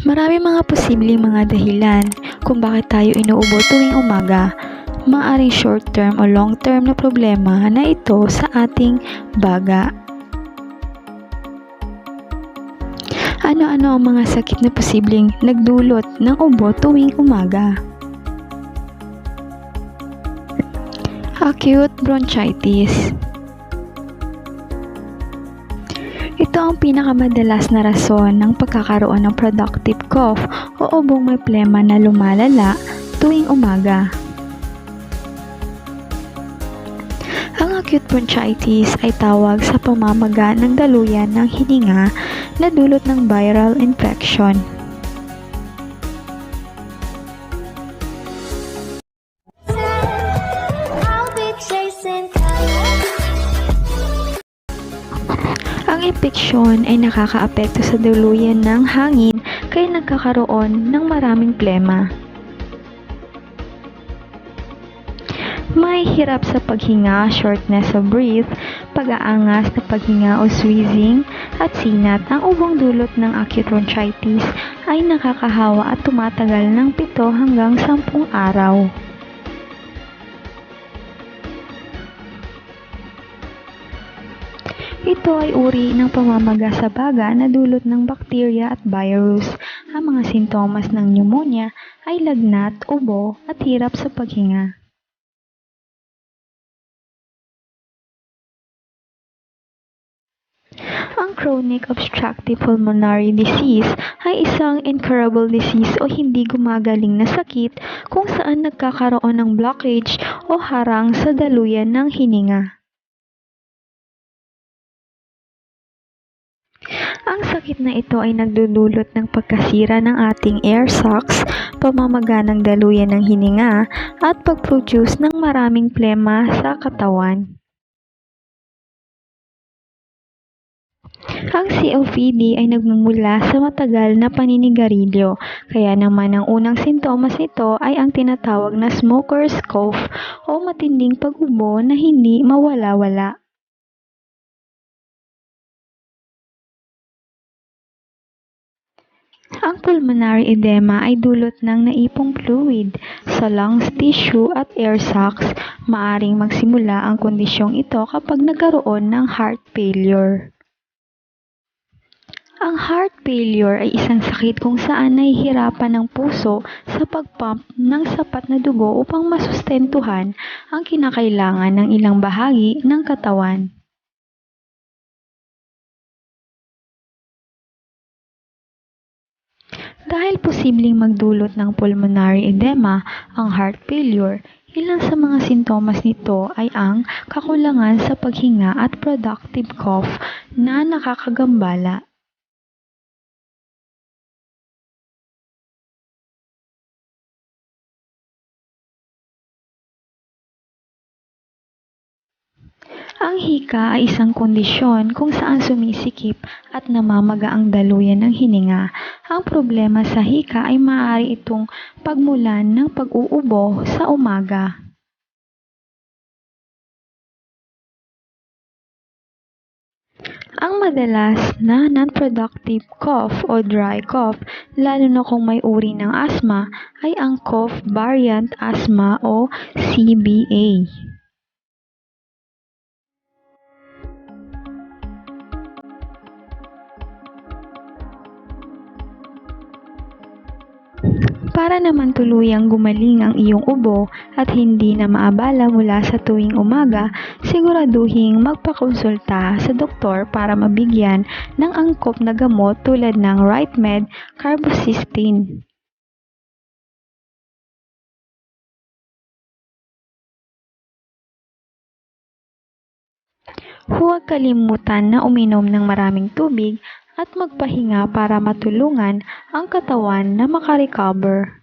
Marami mga posibleng mga dahilan kung bakit tayo inuubo tuwing umaga. Maaaring short-term o long-term na problema na ito sa ating baga. Ano-ano ang mga sakit na posibleng nagdulot ng ubo tuwing umaga? Acute bronchitis. Ito ang pinakamadalas na rason ng pagkakaroon ng productive cough o ubong may plema na lumalala tuwing umaga. Ang acute bronchitis ay tawag sa pamamaga ng daluyan ng hininga na dulot ng viral infection. Ang impeksyon ay nakakaapekto sa daluyan ng hangin kaya nagkakaroon ng maraming plema. May hirap sa paghinga, shortness of breath, pag-aangas na paghinga o wheezing, at sinat. Ang ubong dulot ng acute bronchitis ay nakakahawa at tumatagal ng 7 hanggang 10 araw. Ito ay uri ng pamamaga sa baga na dulot ng bakterya at virus. Ang mga sintomas ng pneumonia ay lagnat, ubo, at hirap sa paghinga. Ang chronic obstructive pulmonary disease ay isang incurable disease o hindi gumagaling na sakit kung saan nagkakaroon ng blockage o harang sa daluyan ng hininga. Ang sakit na ito ay nagdudulot ng pagkasira ng ating air sacs, pamamaga ng daluyan ng hininga, at pag-produce ng maraming plema sa katawan. Ang COPD ay nagmumula sa matagal na paninigarilyo, kaya naman ang unang sintomas nito ay ang tinatawag na smoker's cough o matinding pag-ubo na hindi mawala-wala. Ang pulmonary edema ay dulot ng naipong fluid sa lungs, tissue at air sacs. Maaring magsimula ang kondisyong ito kapag nagkaroon ng heart failure. Ang heart failure ay isang sakit kung saan nahihirapan ang puso sa pagpump ng sapat na dugo upang masustentuhan ang kinakailangan ng ilang bahagi ng katawan. Dahil posibleng magdulot ng pulmonary edema ang heart failure, ilan sa mga sintomas nito ay ang kakulangan sa paghinga at productive cough na nakakagambala. Ang hika ay isang kondisyon kung saan sumisikip at namamaga ang daluyan ng hininga. Ang problema sa hika ay maaari itong pagmulan ng pag-uubo sa umaga. Ang madalas na non-productive cough o dry cough, lalo na kung may uri ng asthma, ay ang cough variant asthma o CVA. Para naman tuluyang gumaling ang iyong ubo at hindi na maabala mula sa tuwing umaga, siguraduhing magpakonsulta sa doktor para mabigyan ng angkop na gamot tulad ng RightMed Carbocysteine. Huwag kalimutan na uminom ng maraming tubig at magpahinga para matulungan ang katawan na makarecover.